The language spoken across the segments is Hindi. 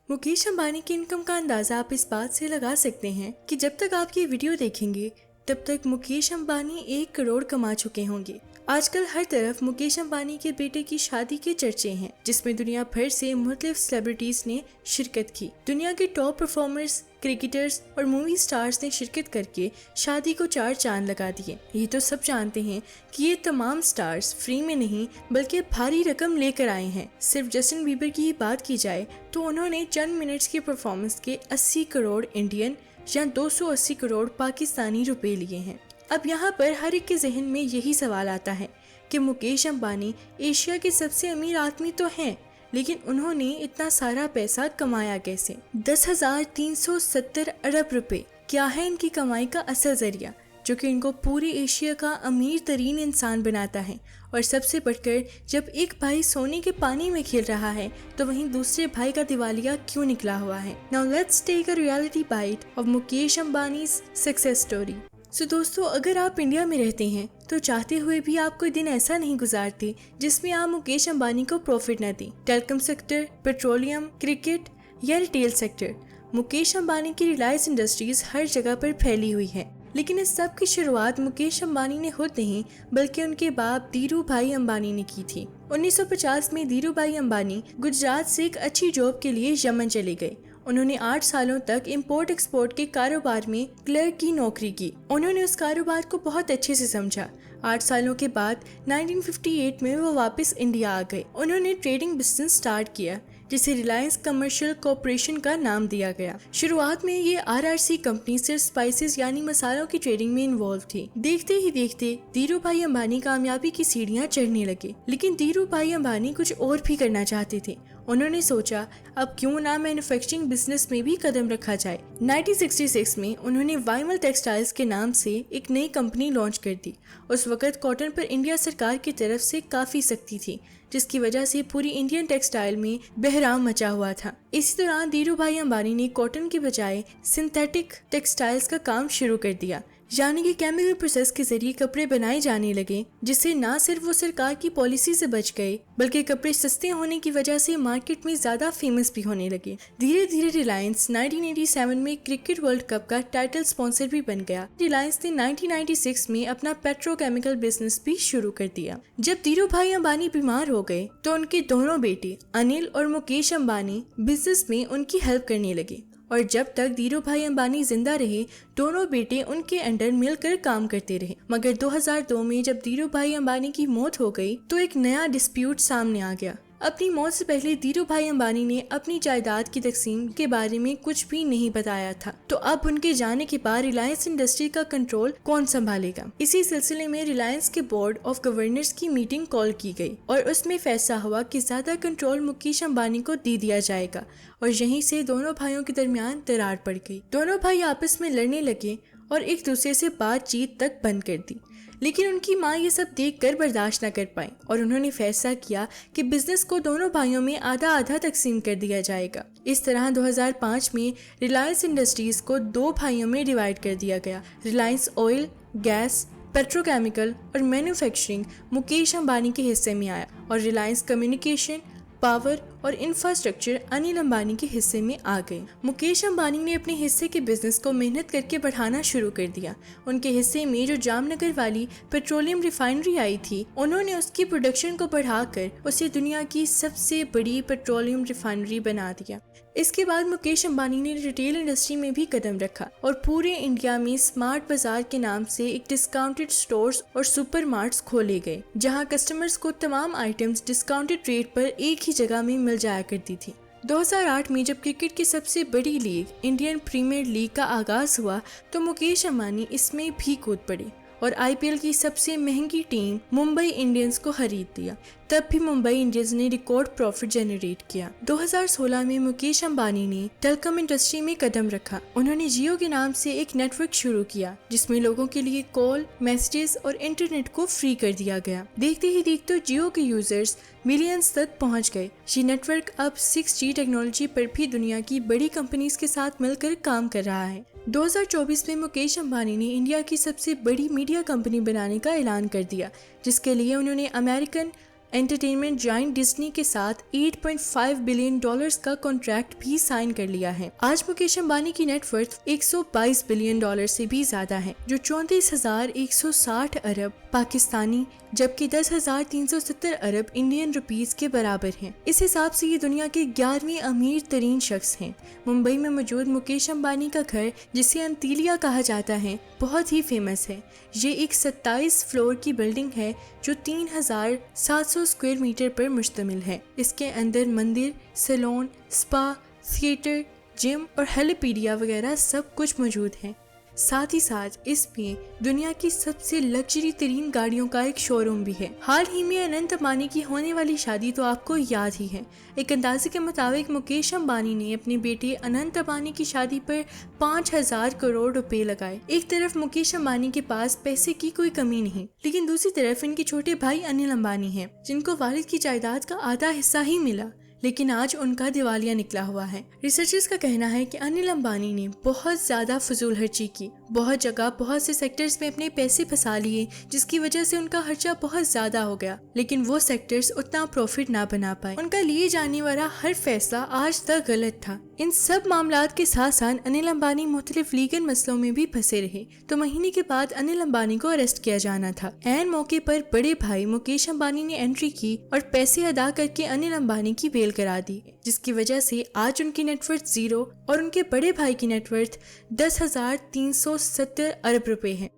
मुकेश अंबानी की इनकम का अंदाजा आप इस बात से लगा सकते हैं कि जब तक आप ये वीडियो देखेंगे तब तक मुकेश अंबानी 1 करोड़ कमा चुके होंगे। आजकल हर तरफ मुकेश अंबानी के बेटे की शादी के चर्चे हैं, जिसमें दुनिया भर से मुख्तलिफ सेलिब्रिटीज ने शिरकत की। दुनिया के टॉप परफॉर्मर्स, क्रिकेटर्स और मूवी स्टार्स ने शिरकत करके शादी को 4 चांद लगा दिए। ये तो सब जानते हैं कि ये तमाम स्टार्स फ्री में नहीं बल्कि भारी रकम लेकर आए हैं। सिर्फ जस्टिन बीबर की ही बात की जाए तो उन्होंने चंद मिनट्स की परफॉर्मेंस के 80 करोड़ इंडियन या 280 करोड़ पाकिस्तानी रुपए लिए हैं। अब यहाँ पर हर एक के जहन में यही सवाल आता है कि मुकेश अंबानी एशिया के सबसे अमीर आदमी तो हैं, लेकिन उन्होंने इतना सारा पैसा कमाया कैसे? 10,370 अरब रुपए क्या है इनकी कमाई का असल जरिया, जो कि इनको पूरे एशिया का अमीर तरीन इंसान बनाता है। और सबसे बढ़कर जब एक भाई सोने के पानी में खेल रहा है तो वहीं दूसरे भाई का दिवालिया क्यों निकला हुआ है? Now let's take a reality bite of Mukesh Ambani's success story. So दोस्तों, अगर आप इंडिया में रहते हैं तो चाहते हुए भी आप कोई दिन ऐसा नहीं गुजारते जिसमें आप मुकेश अंबानी को प्रॉफिट न दें। टेलीकॉम सेक्टर, पेट्रोलियम, क्रिकेट या रिटेल सेक्टर, मुकेश अंबानी की रिलायंस इंडस्ट्रीज हर जगह पर फैली हुई है। लेकिन इस सब की शुरुआत मुकेश अंबानी ने खुद नहीं बल्कि उनके बाप धीरू भाई अंबानी ने की थी। 1950 में धीरू भाई अंबानी गुजरात से एक अच्छी जॉब के लिए यमन चले गए। उन्होंने 8 सालों तक इंपोर्ट एक्सपोर्ट के कारोबार में क्लर्क की नौकरी की। उन्होंने उस कारोबार को बहुत अच्छे से समझा। 8 सालों के बाद 1958 में वो वापस इंडिया आ गए। उन्होंने ट्रेडिंग बिजनेस स्टार्ट किया जिसे रिलायंस कमर्शियल कॉर्पोरेशन का नाम दिया गया। शुरुआत में ये RRC कंपनी सिर्फ स्पाइसेस यानी मसालों की ट्रेडिंग में इन्वॉल्व थी। देखते ही देखते धीरू भाई अंबानी कामयाबी की सीढ़ियां चढ़ने लगे। लेकिन धीरू भाई अंबानी कुछ और भी करना चाहते थे। उन्होंने सोचा अब क्यों ना मैन्युफैक्चरिंग बिजनेस में भी कदम रखा जाए। 1966 में उन्होंने वाइमल टेक्सटाइल्स के नाम से एक नई कंपनी लॉन्च कर दी। उस वक्त कॉटन पर इंडिया सरकार की तरफ से काफी सख्ती थी, जिसकी वजह से पूरी इंडियन टेक्सटाइल में बहराम मचा हुआ था। इसी दौरान धीरू भाई अंबानी ने कॉटन के बजाय सिंथेटिक टेक्सटाइल्स का काम शुरू कर दिया, यानी कि केमिकल प्रोसेस के जरिए कपड़े बनाए जाने लगे, जिससे न सिर्फ वो सरकार की पॉलिसी से बच गए बल्कि कपड़े सस्ते होने की वजह से मार्केट में ज्यादा फेमस भी होने लगे। धीरे धीरे रिलायंस 1987 में क्रिकेट वर्ल्ड कप का टाइटल स्पॉन्सर भी बन गया। रिलायंस ने 1996 में अपना पेट्रोकेमिकल बिजनेस भी शुरू कर दिया। जब धीरू भाई अंबानी बीमार हो गए तो उनके दोनों बेटे अनिल और मुकेश अंबानी बिजनेस में उनकी हेल्प करने लगे। और जब तक धीरू भाई अंबानी जिंदा रहे दोनों बेटे उनके अंडर मिलकर काम करते रहे। मगर 2002 में जब धीरू भाई अंबानी की मौत हो गई तो एक नया डिस्प्यूट सामने आ गया। अपनी मौत से पहले धीरू भाई अंबानी ने अपनी जायदाद की तकसीम के बारे में कुछ भी नहीं बताया था। तो अब उनके जाने के बाद रिलायंस इंडस्ट्री का कंट्रोल कौन संभालेगा? इसी सिलसिले में रिलायंस के बोर्ड ऑफ गवर्नर्स की मीटिंग कॉल की गई और उसमें फैसला हुआ कि ज्यादा कंट्रोल मुकेश अंबानी को दे दिया जाएगा। और यहीं से दोनों भाइयों के दरमियान दरार पड़ गई। दोनों भाई आपस में लड़ने लगे और एक दूसरे से बातचीत तक बंद कर दी। लेकिन उनकी माँ ये सब देखकर बर्दाश्त न कर पाई और उन्होंने फैसला किया कि बिजनेस को दोनों भाइयों में आधा आधा तकसीम कर दिया जाएगा। इस तरह 2005 में रिलायंस इंडस्ट्रीज को 2 भाइयों में डिवाइड कर दिया गया। रिलायंस ऑयल, गैस, पेट्रोकेमिकल और मैन्युफैक्चरिंग मुकेश अंबानी के हिस्से में आया और रिलायंस कम्युनिकेशन, पावर और इंफ्रास्ट्रक्चर अनिल अंबानी के हिस्से में आ गए। मुकेश अंबानी ने अपने हिस्से के बिजनेस को मेहनत करके बढ़ाना शुरू कर दिया। उनके हिस्से में जो जामनगर वाली पेट्रोलियम रिफाइनरी आई थी, उन्होंने उसकी प्रोडक्शन को बढ़ाकर उसे दुनिया की सबसे बड़ी पेट्रोलियम रिफाइनरी बना दिया। इसके बाद मुकेश अंबानी ने रिटेल इंडस्ट्री में भी कदम रखा और पूरे इंडिया में स्मार्ट बाजार के नाम से एक डिस्काउंटेड स्टोर्स और सुपरमार्ट्स खोले गए, जहां कस्टमर्स को तमाम आइटम्स डिस्काउंटेड रेट पर एक ही जगह में मिल जाया करती थी। 2008 में जब क्रिकेट की सबसे बड़ी लीग इंडियन प्रीमियर लीग का आगाज हुआ तो मुकेश अंबानी इसमें भी कूद पड़े और IPL की सबसे महंगी टीम मुंबई इंडियंस को खरीद दिया। तब भी मुंबई इंडियंस ने रिकॉर्ड प्रॉफिट जनरेट किया। 2016 में मुकेश अंबानी ने टेलीकॉम इंडस्ट्री में कदम रखा। उन्होंने जियो के नाम से एक नेटवर्क शुरू किया जिसमें लोगों के लिए कॉल, मैसेजेस और इंटरनेट को फ्री कर दिया गया। देखते ही देखते जियो के यूजर्स मिलियंस तक पहुंच गए। ये नेटवर्क अब 6G टेक्नोलॉजी पर भी दुनिया की बड़ी कंपनीज के साथ मिलकर काम कर रहा है। 2024 में मुकेश अंबानी ने इंडिया की सबसे बड़ी मीडिया कंपनी बनाने का ऐलान कर दिया, जिसके लिए उन्होंने अमेरिकन एंटरटेनमेंट जायंट डिज्नी के साथ 8.5 बिलियन डॉलर्स का कॉन्ट्रैक्ट भी साइन कर लिया है। आज मुकेश अंबानी की नेटवर्थ 122 बिलियन डॉलर से भी ज्यादा है, जो 34,160 अरब पाकिस्तानी जबकि 10,370 अरब इंडियन रुपीस के बराबर हैं। इस हिसाब से ये दुनिया के 11वें अमीर तरीन शख्स हैं। मुंबई में मौजूद मुकेश अंबानी का घर, जिसे अंतिलिया कहा जाता है, बहुत ही फेमस है। ये एक 27 फ्लोर की बिल्डिंग है जो 3,700 स्क्वायर मीटर पर मुश्तमिल है। इसके अंदर मंदिर, सैलून, स्पा, थिएटर, जिम और हेलीपीडिया वगैरह सब कुछ मौजूद है। साथ ही साथ इसमें दुनिया की सबसे लग्जरी तरीन गाड़ियों का एक शोरूम भी है। हाल ही में अनंत अंबानी की होने वाली शादी तो आपको याद ही है। एक अंदाजे के मुताबिक मुकेश अंबानी ने अपने बेटे अनंत अंबानी की शादी पर 5,000 करोड़ रुपए लगाए। एक तरफ मुकेश अंबानी के पास पैसे की कोई कमी नहीं, लेकिन दूसरी तरफ इनके छोटे भाई अनिल अंबानी हैं, जिनको वालिद की जायदाद का आधा हिस्सा ही मिला, लेकिन आज उनका दिवालिया निकला हुआ है। रिसर्चर्स का कहना है कि अनिल अंबानी ने बहुत ज्यादा फजूल खर्ची की, बहुत जगह बहुत से सेक्टर्स में अपने पैसे फंसा लिए, जिसकी वजह से उनका खर्चा बहुत ज्यादा हो गया, लेकिन वो सेक्टर्स उतना प्रॉफिट ना बना पाए। उनका लिए जाने वाला हर फैसला आज तक गलत था। इन सब मामलात के साथ साथ अनिल अंबानी मुख्तलिफ लीगल मसलों में भी फंसे रहे, तो महीने के बाद अनिल अंबानी को अरेस्ट किया जाना था। ऐन मौके पर बड़े भाई मुकेश अंबानी ने एंट्री की और पैसे अदा करके अनिल अंबानी की बेल करा दी, जिसकी वजह से आज उनकी नेटवर्थ 0 और उनके बड़े भाई की नेटवर्थ 10,370 अरब रुपए है।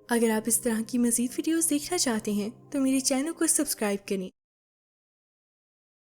अगर आप इस तरह की मजीद वीडियोस देखना चाहते हैं तो मेरे चैनल को सब्सक्राइब करें।